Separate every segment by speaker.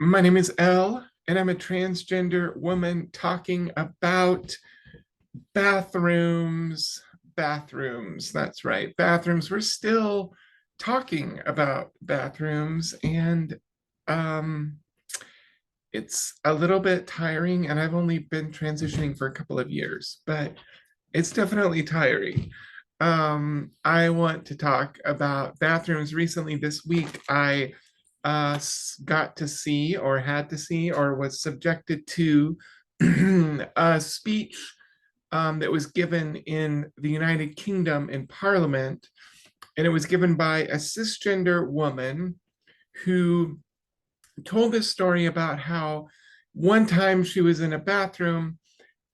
Speaker 1: My name is Elle, and I'm a transgender woman talking about bathrooms. Bathrooms, that's right, bathrooms. We're still talking about bathrooms, and um, it's a little bit tiring, and I've only been transitioning for a couple of years, but it's definitely tiring. I want to talk about bathrooms. Recently, this week, I got to see, or had to see, or was subjected to a speech that was given in the United Kingdom in Parliament, and it was given by a cisgender woman who told this story about how one time she was in a bathroom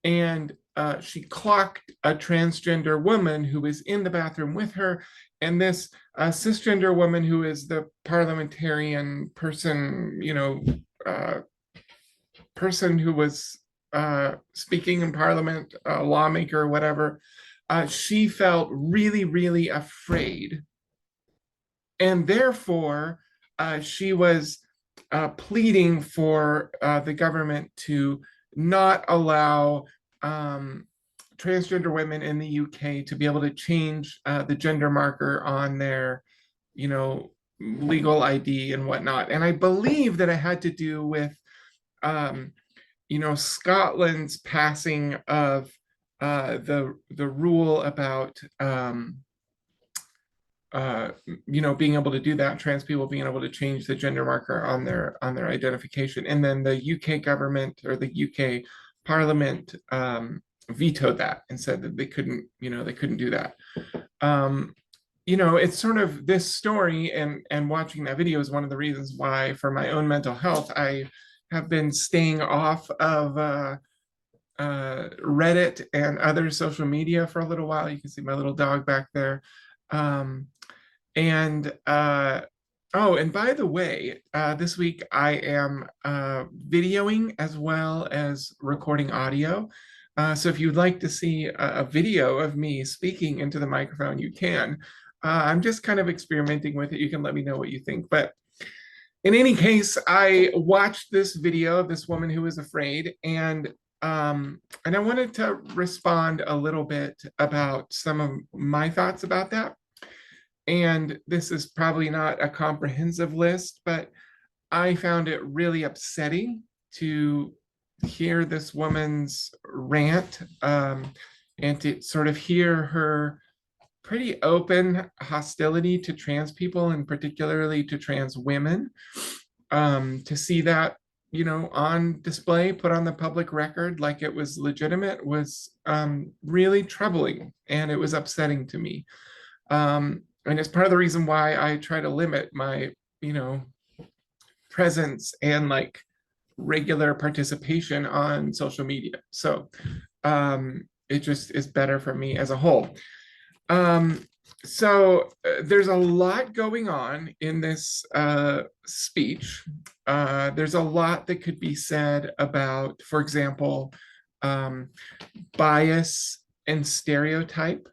Speaker 1: and she clocked a transgender woman who was in the bathroom with her. And this cisgender woman, who is the parliamentarian person, person who was speaking in parliament, a lawmaker or whatever, she felt really, really afraid. And therefore, she was pleading for the government to not allow transgender women in the UK to be able to change the gender marker on their, legal ID and whatnot. And I believe that it had to do with, Scotland's passing of the rule about being able to do that, trans people being able to change the gender marker on their identification, and then the UK government, or the UK Parliament, vetoed that and said that they couldn't do that. It's sort of this story, and watching that video is one of the reasons why, for my own mental health, I have been staying off of Reddit and other social media for a little while. You can see my little dog back there. Um, and oh, and by the way, this week I am videoing as well as recording audio. So if you'd like to see a video of me speaking into the microphone, you can. I'm just kind of experimenting with it. You can let me know what you think. But in any case, I watched this video of this woman who was afraid, and I wanted to respond a little bit about some of my thoughts about that. And this is probably not a comprehensive list, but I found it really upsetting to hear this woman's rant, and to sort of hear her pretty open hostility to trans people, and particularly to trans women. To see that, on display, put on the public record like it was legitimate, was really troubling, and it was upsetting to me. And it's part of the reason why I try to limit my, presence and like regular participation on social media. So it just is better for me as a whole. There's a lot going on in this speech. There's a lot that could be said about, for example, bias and stereotype,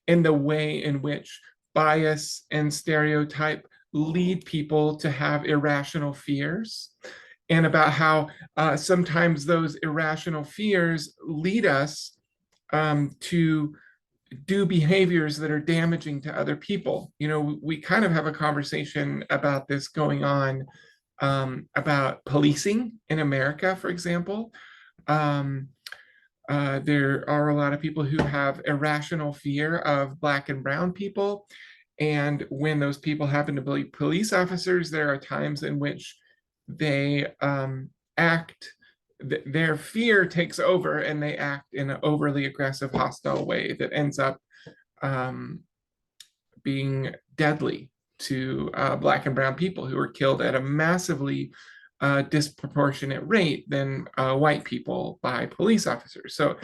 Speaker 1: and the way in which bias and stereotype lead people to have irrational fears, and about how sometimes those irrational fears lead us to do behaviors that are damaging to other people. We kind of have a conversation about this going on, about policing in America, for example. There are a lot of people who have irrational fear of Black and brown people. And when those people happen to be police officers, there are times in which they act, their fear takes over, and they act in an overly aggressive, hostile way that ends up being deadly to Black and brown people, who are killed at a massively disproportionate rate than white people by police officers. So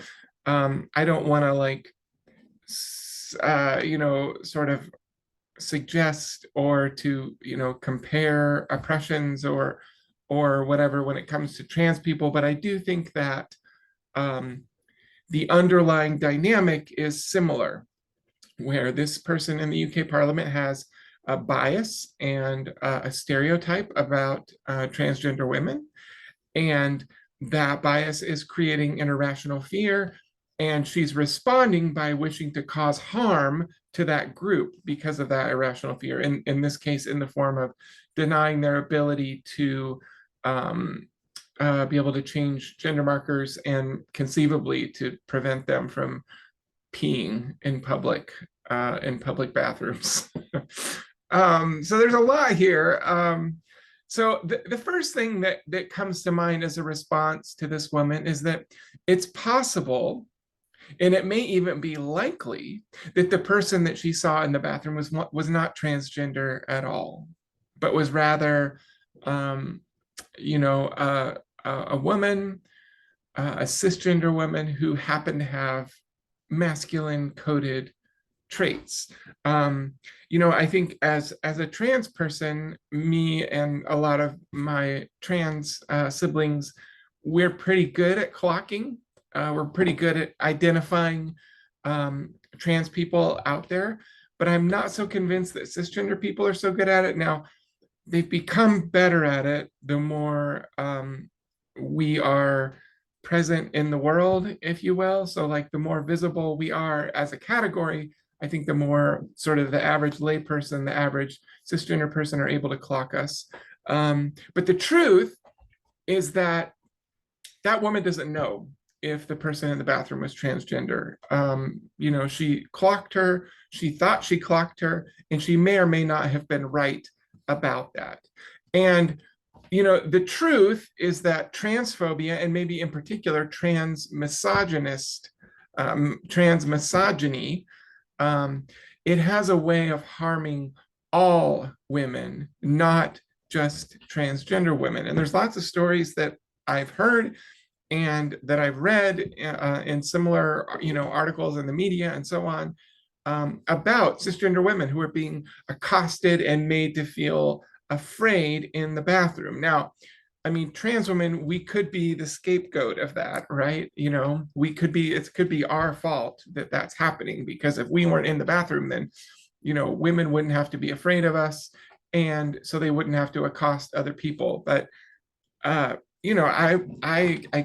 Speaker 1: I don't want to sort of suggest or to compare oppressions or whatever when it comes to trans people, but I do think that the underlying dynamic is similar, where this person in the UK Parliament has a bias and a stereotype about transgender women. And that bias is creating an irrational fear. And she's responding by wishing to cause harm to that group because of that irrational fear. In this case, in the form of denying their ability to be able to change gender markers and conceivably to prevent them from peeing in public bathrooms. So there's a lot here. So the first thing that comes to mind as a response to this woman is that it's possible, and it may even be likely, that the person that she saw in the bathroom was not transgender at all, but was rather, a woman, a cisgender woman who happened to have masculine coded traits. I think as a trans person, me and a lot of my trans siblings, we're pretty good at clocking. We're pretty good at identifying trans people out there, but I'm not so convinced that cisgender people are so good at it. Now, they've become better at it the more we are present in the world, if you will. So like the more visible we are as a category, I think the more sort of the average layperson, the average cisgender person are able to clock us. But the truth is that that woman doesn't know if the person in the bathroom was transgender. She clocked her, she thought she clocked her, and she may or may not have been right about that. And the truth is that transphobia, and maybe in particular transmisogynist, transmisogyny, it has a way of harming all women, not just transgender women. And there's lots of stories that I've heard and that I've read in similar, articles in the media and so on, about cisgender women who are being accosted and made to feel afraid in the bathroom. Now, I mean, trans women, we could be the scapegoat of that, right? It could be our fault that that's happening, because if we weren't in the bathroom, then, women wouldn't have to be afraid of us. And so they wouldn't have to accost other people. But, I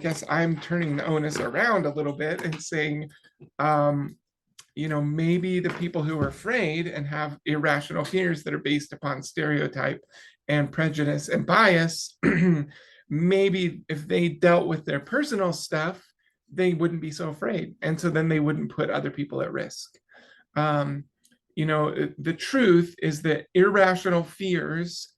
Speaker 1: guess I'm turning the onus around a little bit and saying, maybe the people who are afraid and have irrational fears that are based upon stereotype and prejudice and bias, maybe if they dealt with their personal stuff, they wouldn't be so afraid. And so then they wouldn't put other people at risk. The truth is that irrational fears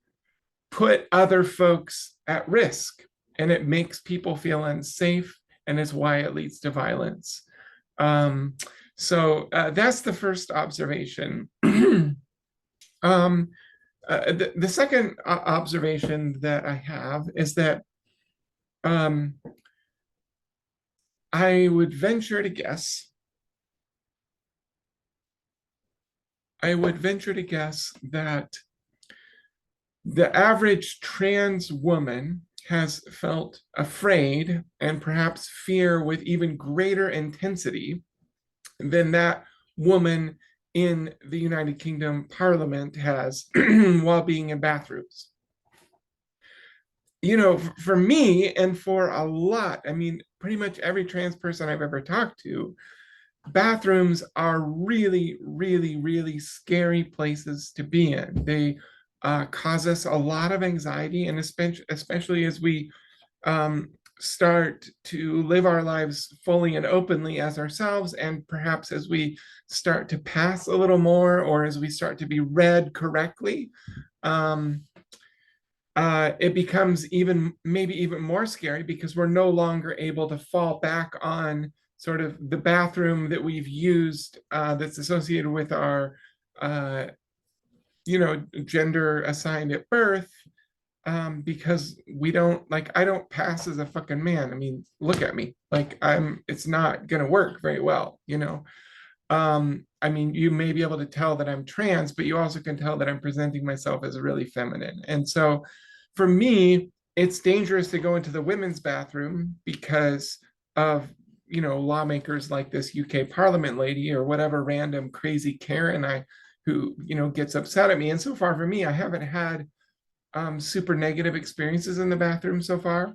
Speaker 1: put other folks at risk, and it makes people feel unsafe, and is why it leads to violence. So that's the first observation. The second observation that I have is that I would venture to guess that the average trans woman has felt afraid and perhaps fear with even greater intensity than that woman in the United Kingdom Parliament has while being in bathrooms. For me and for a lot, I mean, pretty much every trans person I've ever talked to, bathrooms are really, really, really scary places to be in. They cause us a lot of anxiety, and especially as we start to live our lives fully and openly as ourselves, and perhaps as we start to pass a little more, or as we start to be read correctly, it becomes maybe even more scary, because we're no longer able to fall back on sort of the bathroom that we've used that's associated with our gender assigned at birth, because I don't pass as a fucking man. I mean, look at me, it's not gonna work very well. I mean, you may be able to tell that I'm trans, but you also can tell that I'm presenting myself as really feminine. And so for me, it's dangerous to go into the women's bathroom because of, lawmakers like this UK Parliament lady, or whatever random crazy Karen I who, gets upset at me. And so far for me, I haven't had super negative experiences in the bathroom so far.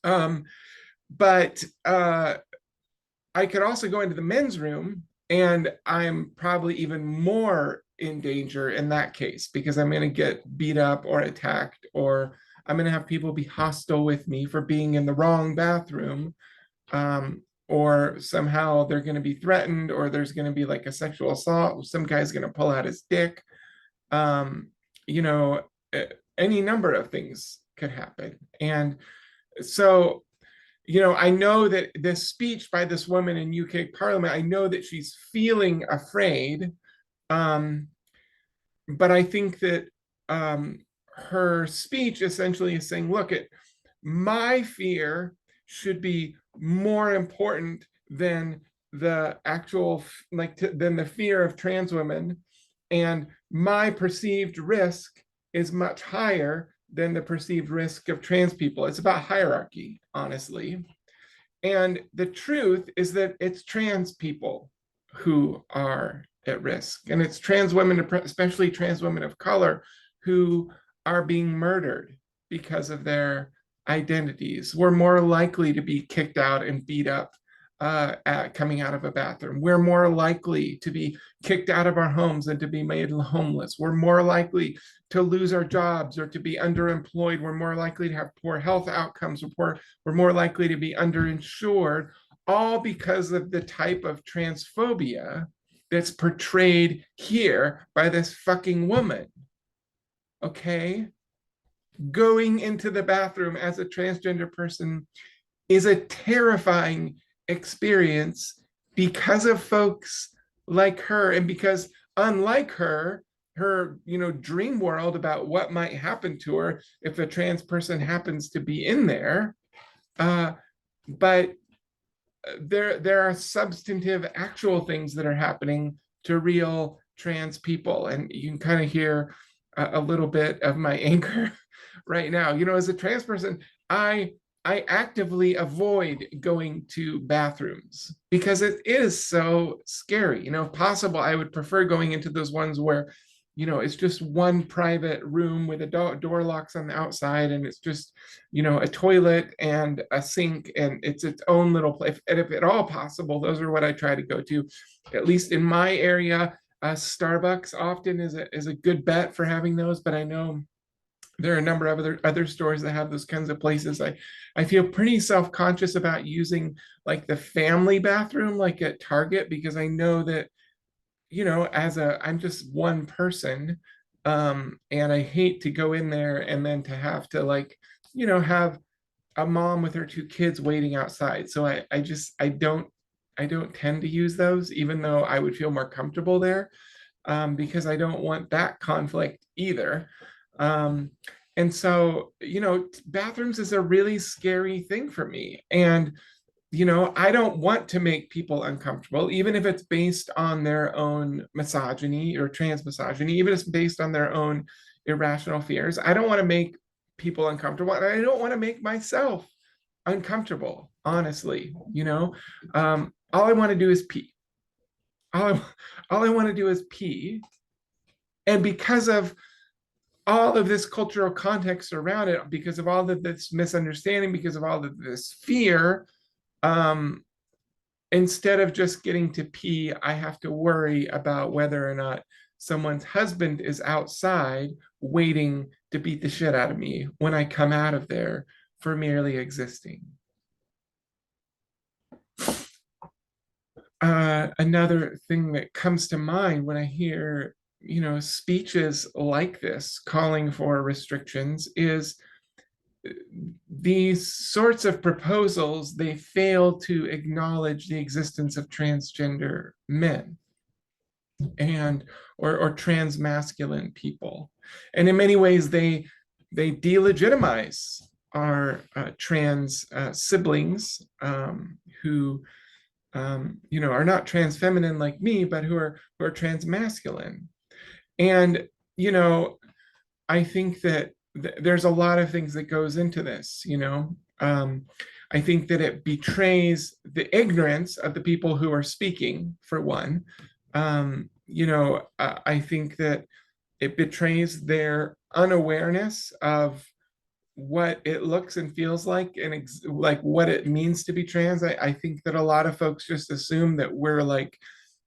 Speaker 1: But I could also go into the men's room, and I'm probably even more in danger in that case, because I'm going to get beat up or attacked, or I'm going to have people be hostile with me for being in the wrong bathroom. Or somehow they're going to be threatened, or there's going to be like a sexual assault. Some guy's going to pull out his dick. Um, you know, any number of things could happen. And so, I know that this speech by this woman in UK Parliament, I know that she's feeling afraid. But I think that her speech essentially is saying, look, my fear should be more important than the actual, than the fear of trans women. And my perceived risk is much higher than the perceived risk of trans people. It's about hierarchy, honestly. And the truth is that it's trans people who are at risk. And it's trans women, especially trans women of color, who are being murdered because of their identities. We're more likely to be kicked out and beat up coming out of a bathroom. We're more likely to be kicked out of our homes and to be made homeless. We're more likely to lose our jobs or to be underemployed. We're more likely to have poor health outcomes. We're more likely to be underinsured, all because of the type of transphobia that's portrayed here by this fucking woman. Okay? Going into the bathroom as a transgender person is a terrifying experience because of folks like her, and because unlike her dream world about what might happen to her if a trans person happens to be in there, but there are substantive actual things that are happening to real trans people, and you can kind of hear a little bit of my anger right now. As a trans person, I actively avoid going to bathrooms because it is so scary. If possible, I would prefer going into those ones where, it's just one private room with a door locks on the outside, and it's just, a toilet and a sink, and it's its own little place. And if at all possible, those are what I try to go to. At least in my area, Starbucks often is a good bet for having those, but I know there are a number of other stores that have those kinds of places. I feel pretty self-conscious about using like the family bathroom, like at Target, because I know that, I'm just one person. And I hate to go in there and then to have to have a mom with her two kids waiting outside. So I don't tend to use those, even though I would feel more comfortable there, because I don't want that conflict either. And so, bathrooms is a really scary thing for me. And, I don't want to make people uncomfortable, even if it's based on their own misogyny or trans-misogyny, even if it's based on their own irrational fears. I don't want to make people uncomfortable, and I don't want to make myself uncomfortable, honestly. All I want to do is pee. All I want to do is pee. And because of all of this cultural context around it, because of all of this misunderstanding, because of all of this fear, instead of just getting to pee, I have to worry about whether or not someone's husband is outside waiting to beat the shit out of me when I come out of there for merely existing. Another thing that comes to mind when I hear speeches like this calling for restrictions is these sorts of proposals, they fail to acknowledge the existence of transgender men and or transmasculine people. And in many ways, they delegitimize our trans siblings, who are not trans feminine like me, but who are transmasculine. And I think that there's a lot of things that goes into this. I think that it betrays the ignorance of the people who are speaking, for one. I think that it betrays their unawareness of what it looks and feels like, and like what it means to be trans. I think that a lot of folks just assume that we're like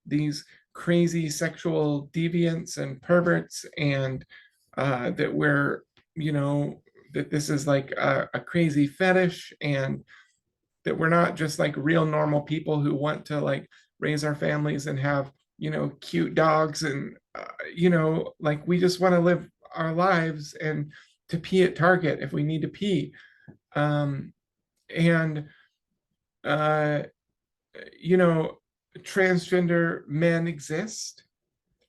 Speaker 1: these crazy sexual deviants and perverts, and that we're, that this is like a crazy fetish, and that we're not just like real normal people who want to like raise our families and have, cute dogs, and like we just want to live our lives and to pee at Target if we need to pee. um and uh you know Transgender men exist,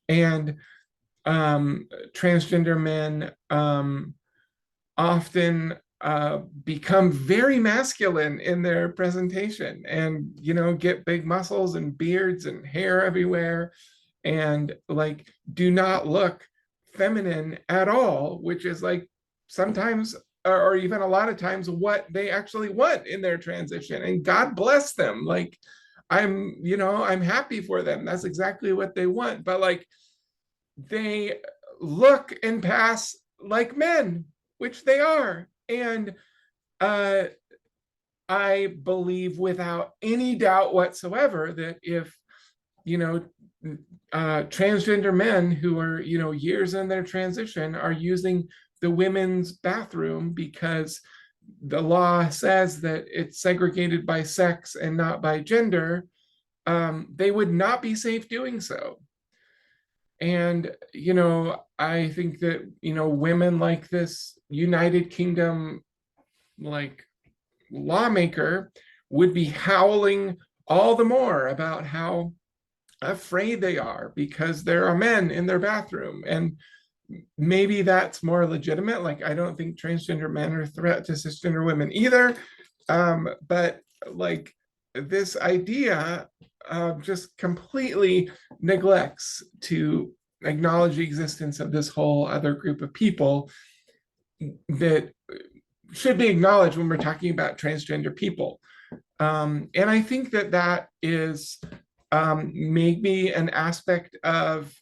Speaker 1: and transgender men often become very masculine in their presentation, and get big muscles and beards and hair everywhere, and like do not look feminine at all, which is like sometimes, or even a lot of times, what they actually want in their transition. And God bless them. Like, I'm happy for them. That's exactly what they want. But like, they look and pass like men, which they are. And uh, I believe without any doubt whatsoever that if, you know, transgender men who are, years in their transition are using the women's bathroom because the law says that it's segregated by sex and not by gender, they would not be safe doing so. And, I think that, women like this United Kingdom, like, lawmaker would be howling all the more about how afraid they are because there are men in their bathroom. And maybe that's more legitimate. Like, I don't think transgender men are a threat to cisgender women either. But like, this idea just completely neglects to acknowledge the existence of this whole other group of people that should be acknowledged when we're talking about transgender people. And I think that that is maybe an aspect of,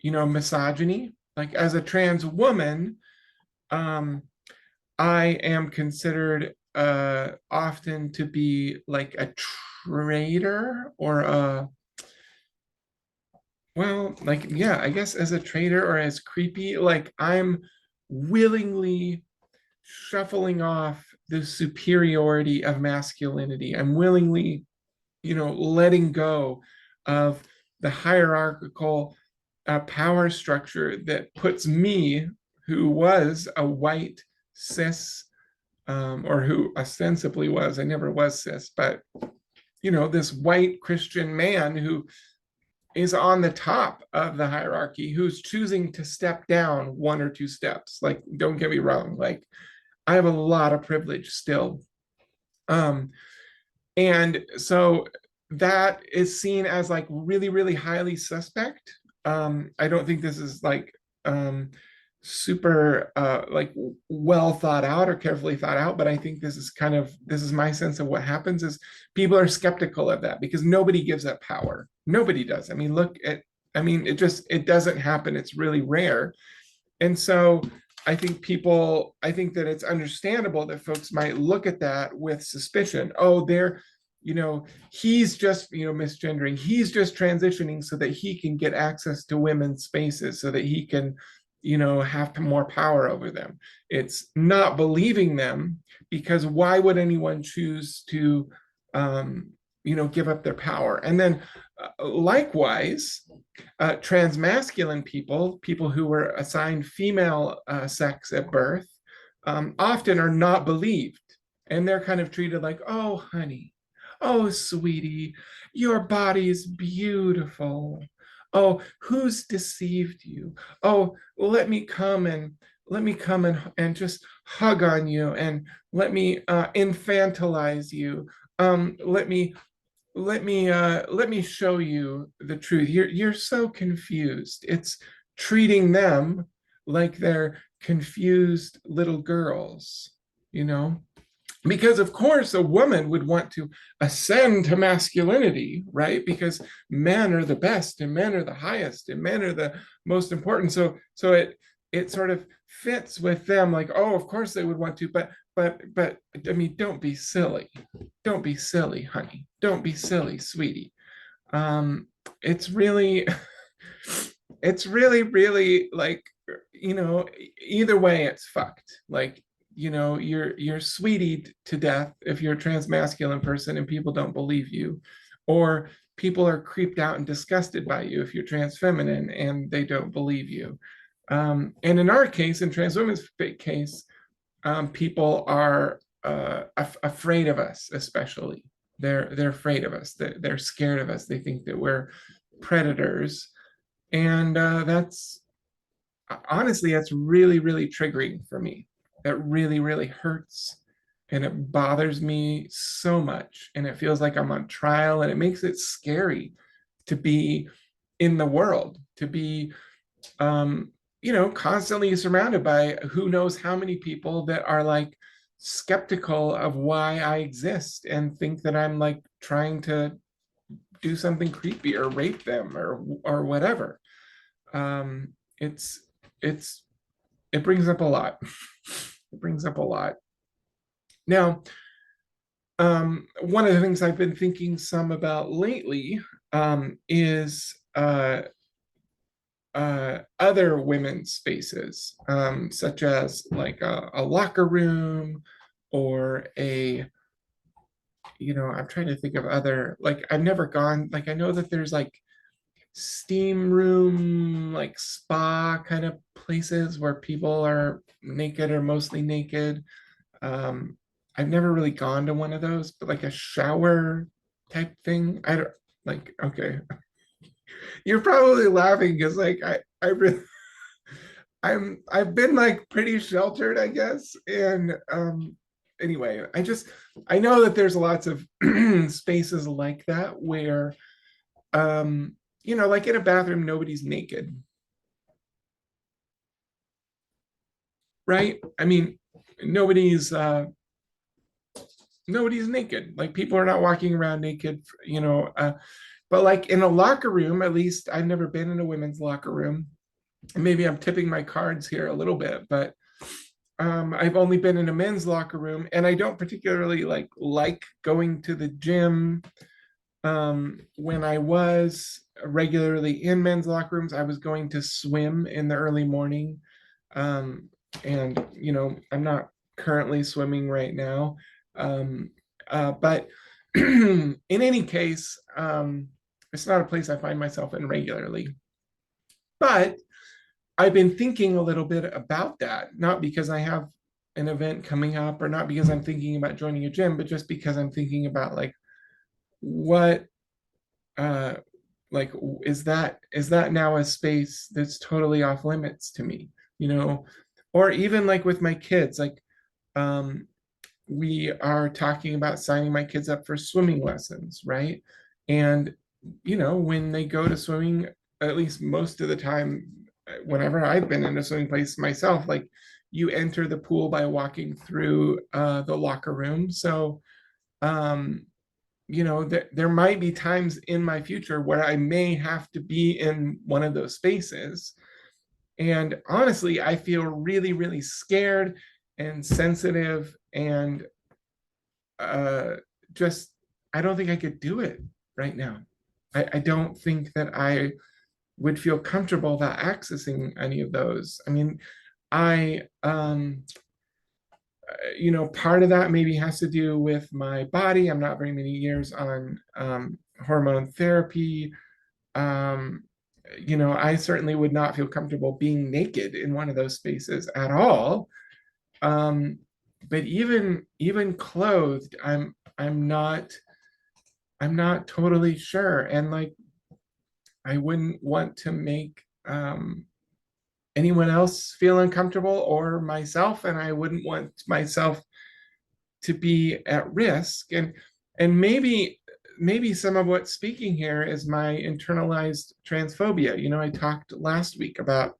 Speaker 1: misogyny. Like, as a trans woman, um, I am considered often to be like a traitor, or like, yeah, I guess as a traitor or as creepy. Like, I'm willingly shuffling off the superiority of masculinity. I'm willingly, letting go of the hierarchical power structure that puts me, who was a white cis, or who ostensibly was, I never was cis, but, this white Christian man who is on the top of the hierarchy, who's choosing to step down one or two steps. Like, don't get me wrong, like, I have a lot of privilege still. And so that is seen as like really, really highly suspect. I don't think this is like super like well thought out or carefully thought out, but I think this is my sense of what happens is people are skeptical of that because nobody gives up power. Nobody does. I mean, it doesn't happen. It's really rare. And so I think that it's understandable that folks might look at that with suspicion. Oh, he's just, misgendering. He's just transitioning so that he can get access to women's spaces, so that he can, have more power over them. It's not believing them, because why would anyone choose to, give up their power? And then likewise, transmasculine people who were assigned female sex at birth, often are not believed. And they're kind of treated like, oh, honey, oh, sweetie, your body's beautiful. Oh, who's deceived you? Oh, let me come and just hug on you, and let me infantilize you. Let me show you the truth. You're so confused. It's treating them like they're confused little girls, you know? because of course a woman would want to ascend to masculinity, right? Because men are the best and men are the highest and men are the most important. So it sort of fits with them, like, oh, of course they would want to, but I mean, don't be silly. Don't be silly, honey. Don't be silly, sweetie. um it's really it's really like, either way it's fucked. Like, you're sweetie to death if you're a transmasculine person and people don't believe you, or people are creeped out and disgusted by you if you're trans feminine and they don't believe you. And in our case, in trans women's case, people are afraid of us, especially. They're afraid of us. They're scared of us. They think that we're predators, and that's honestly, that's really triggering for me. That really hurts, and it bothers me so much, and it feels like I'm on trial, and it makes it scary to be in the world, to be constantly surrounded by who knows how many people that are like skeptical of why I exist and think that I'm like trying to do something creepy or rape them or whatever. It's it's it brings up a lot. It brings up a lot. Now, one of the things I've been thinking some about lately is other women's spaces, such as like a locker room or I'm trying to think of other, like, I've never gone, like, I know that there's like steam room, like spa kind of places where people are naked or mostly naked. Um, I've never really gone to one of those, but like a shower type thing. I don't like, okay. You're probably laughing because like I really I've been like pretty sheltered, I guess. And anyway, I know that there's lots of spaces like that where like in a bathroom, nobody's naked, right? I mean, nobody's nobody's naked. Like people are not walking around naked, but like in a locker room, at least I've never been in a women's locker room. And maybe I'm tipping my cards here a little bit, but I've only been in a men's locker room, and I don't particularly like going to the gym. When I was regularly in men's locker rooms, I was going to swim in the early morning, um, and I'm not currently swimming right now, um, but in any case, it's not a place I find myself in regularly. But I've been thinking a little bit about that, not because I have an event coming up or not because I'm thinking about joining a gym, but just because I'm thinking about like what uh like is that now a space that's totally off limits to me, you know? Or even like with my kids, like um we are talking about signing my kids up for swimming lessons, right? And when they go to swimming, at least most of the time, whenever I've been in a swimming place myself, like you enter the pool by walking through the locker room. So, um, there might be times in my future where I may have to be in one of those spaces. And honestly, I feel really scared and sensitive and uh, just, I don't think I could do it right now. I don't think that I would feel comfortable about accessing any of those. I mean, I, part of that maybe has to do with my body. I'm not very many years on hormone therapy. Um, I certainly would not feel comfortable being naked in one of those spaces at all. Um, but even clothed, I'm not totally sure. And like, I wouldn't want to make anyone else feel uncomfortable or myself, and I wouldn't want myself to be at risk. And maybe some of what's speaking here is my internalized transphobia. I talked last week about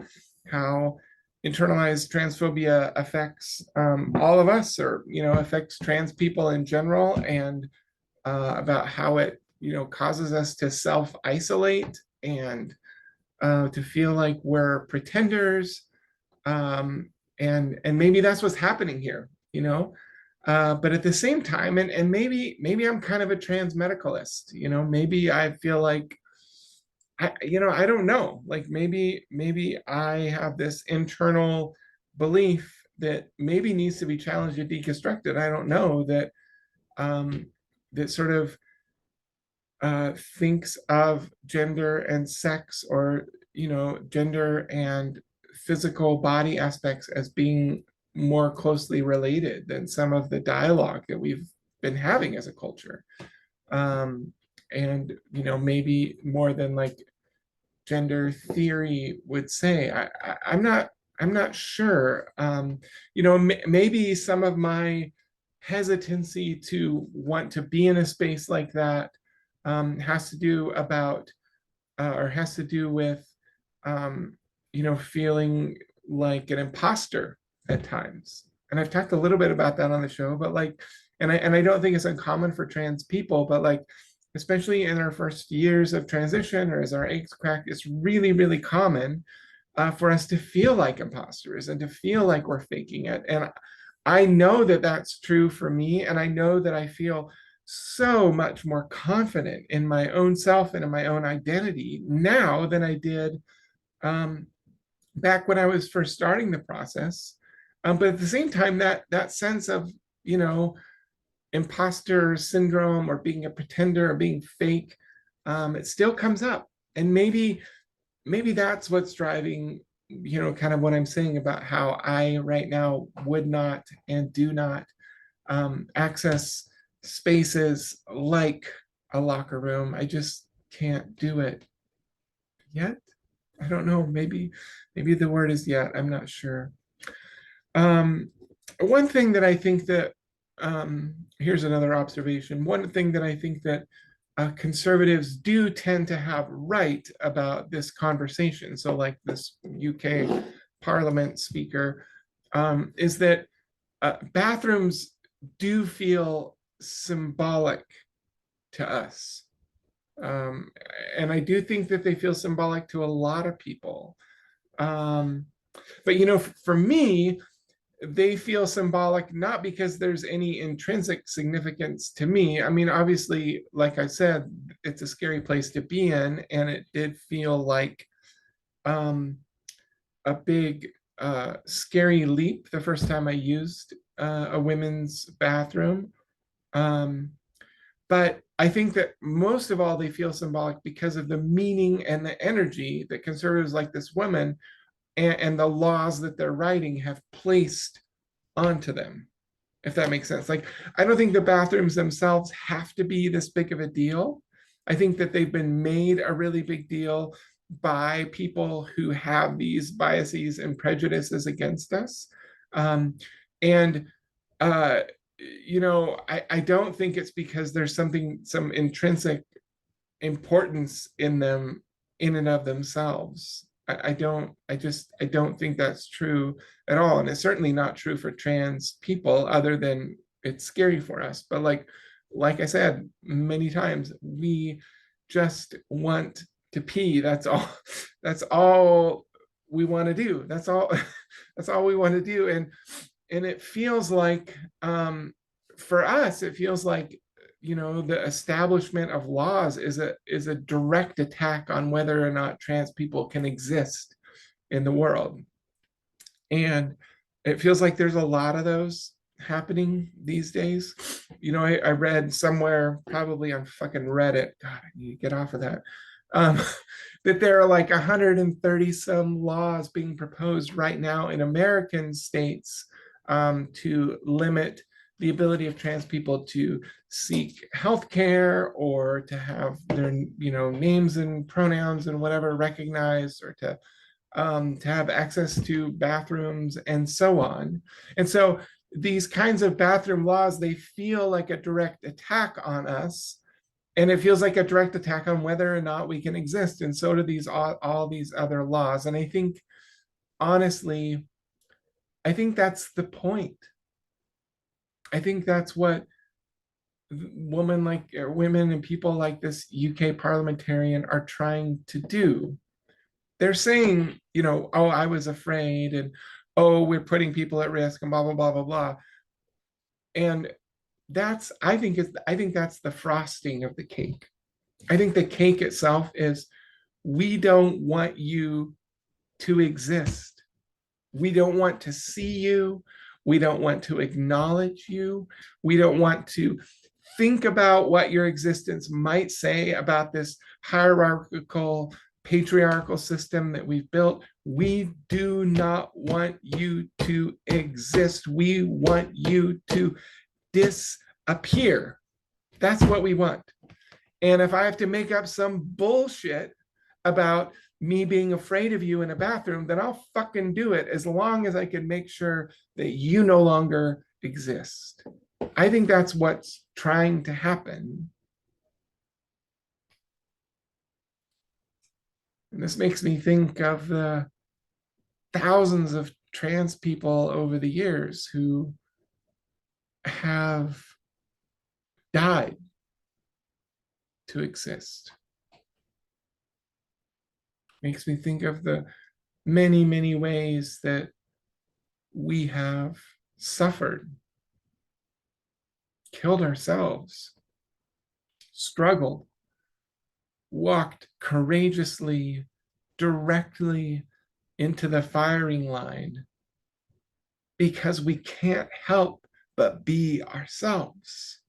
Speaker 1: how internalized transphobia affects all of us, or affects trans people in general, and about how it causes us to self-isolate and to feel like we're pretenders, um, and maybe that's what's happening here, but at the same time, and maybe I'm kind of a trans medicalist, maybe I feel like I don't know, like maybe I have this internal belief that maybe needs to be challenged and deconstructed. I don't know, that um, that sort of thinks of gender and sex, or gender and physical body aspects as being more closely related than some of the dialogue that we've been having as a culture. um, and maybe more than like gender theory would say. I'm not sure. Maybe some of my hesitancy to want to be in a space like that has to do with feeling like an imposter at times. And I've talked a little bit about that on the show, but like, and I don't think it's uncommon for trans people, but like, especially in our first years of transition or as our eggs crack, it's really, really common for us to feel like imposters and to feel like we're faking it. And I know that that's true for me. And I know that I feel so much more confident in my own self and in my own identity now than I did um, back when I was first starting the process. But at the same time, that sense of, you know, imposter syndrome or being a pretender or being fake, it still comes up. And maybe that's what's driving, kind of what I'm saying about how I right now would not and do not access spaces like a locker room. I just can't do it yet. I don't know. Maybe the word is yet. I'm not sure. Um, One thing that I think that here's another observation. One thing that I think that conservatives do tend to have right about this conversation, so like this UK Parliament speaker, is that bathrooms do feel symbolic to us. Um, and I do think that they feel symbolic to a lot of people. Um, but for me, they feel symbolic not because there's any intrinsic significance to me. I mean, obviously, like I said, it's a scary place to be in, and it did feel like um, a big, scary leap the first time I used a women's bathroom. Um, but I think that most of all, they feel symbolic because of the meaning and the energy that conservatives like this woman and the laws that they're writing have placed onto them, if that makes sense. Like, I don't think the bathrooms themselves have to be this big of a deal. I think that they've been made a really big deal by people who have these biases and prejudices against us. And I don't think it's because there's some intrinsic importance in them in and of themselves. I don't think that's true at all. And it's certainly not true for trans people, other than it's scary for us. But like I said many times, we just want to pee. That's all. That's all we want to do. That's all. That's all we want to do. And it feels like, for us, it feels like, the establishment of laws is a direct attack on whether or not trans people can exist in the world. And it feels like there's a lot of those happening these days. I read somewhere, probably on fucking Reddit, God, I need to get off of that, um, that there are like 130 some laws being proposed right now in American states to limit the ability of trans people to seek healthcare, or to have their names and pronouns and whatever recognized, or to have access to bathrooms and so on. And so these kinds of bathroom laws, they feel like a direct attack on us, and it feels like a direct attack on whether or not we can exist. And so do all these other laws. And I think, honestly, I think that's the point. I think that's what women and people like this UK parliamentarian are trying to do. They're saying, oh, I was afraid, and oh, we're putting people at risk, and blah blah blah blah blah. And I think that's the frosting of the cake. I think the cake itself is, we don't want you to exist. We don't want to see you. We don't want to acknowledge you. We don't want to think about what your existence might say about this hierarchical, patriarchal system that we've built. We do not want you to exist. We want you to disappear. That's what we want. And if I have to make up some bullshit about me being afraid of you in a bathroom, then I'll fucking do it, as long as I can make sure that you no longer exist. I think that's what's trying to happen. And this makes me think of the thousands of trans people over the years who have died to exist. Makes me think of the many, many ways that we have suffered, killed ourselves, struggled, walked courageously, directly into the firing line because we can't help but be ourselves.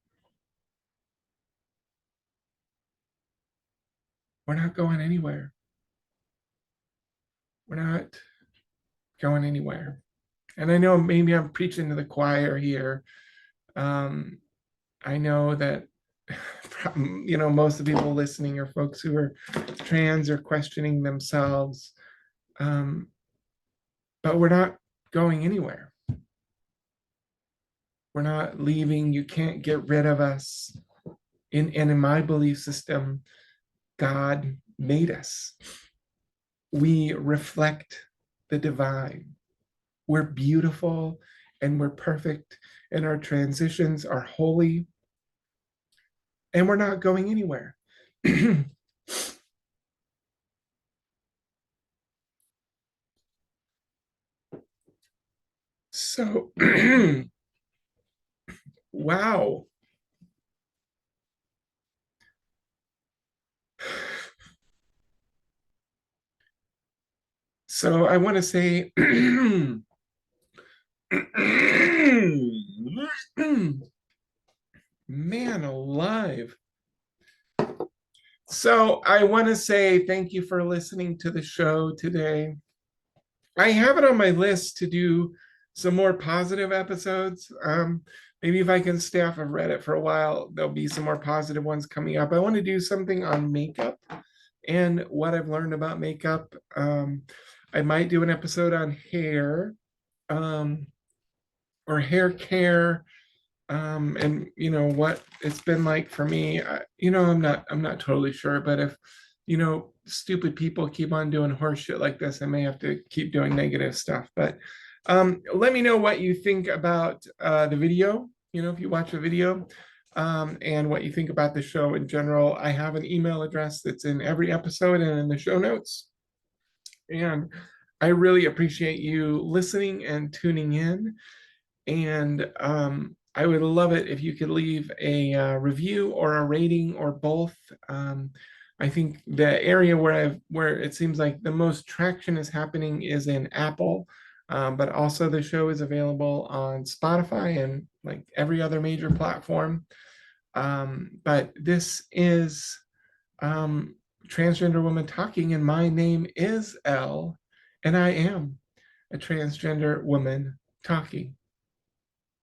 Speaker 1: We're not going anywhere. We're not going anywhere. And I know maybe I'm preaching to the choir here. I know that most of the people listening are folks who are trans or questioning themselves. But we're not going anywhere. We're not leaving. You can't get rid of us. And in my belief system, God made us. We reflect the divine. We're beautiful and we're perfect, and our transitions are holy, and we're not going anywhere. So, wow. So I want to say, man alive. So I want to say thank you for listening to the show today. I have it on my list to do some more positive episodes. Maybe if I can stay off of Reddit for a while, there'll be some more positive ones coming up. I want to do something on makeup and what I've learned about makeup. I might do an episode on hair, or hair care, and what it's been like for me. I'm not totally sure, but if stupid people keep on doing horse shit like this, I may have to keep doing negative stuff. But let me know what you think about the video, if you watch the video, and what you think about the show in general. I have an email address that's in every episode and in the show notes. And I really appreciate you listening and tuning in. And I would love it if you could leave a review or a rating or both. I think the area where it seems like the most traction is happening is in Apple, but also the show is available on Spotify and like every other major platform. But this is Transgender Woman Talking, and my name is Elle, and I am a transgender woman talking.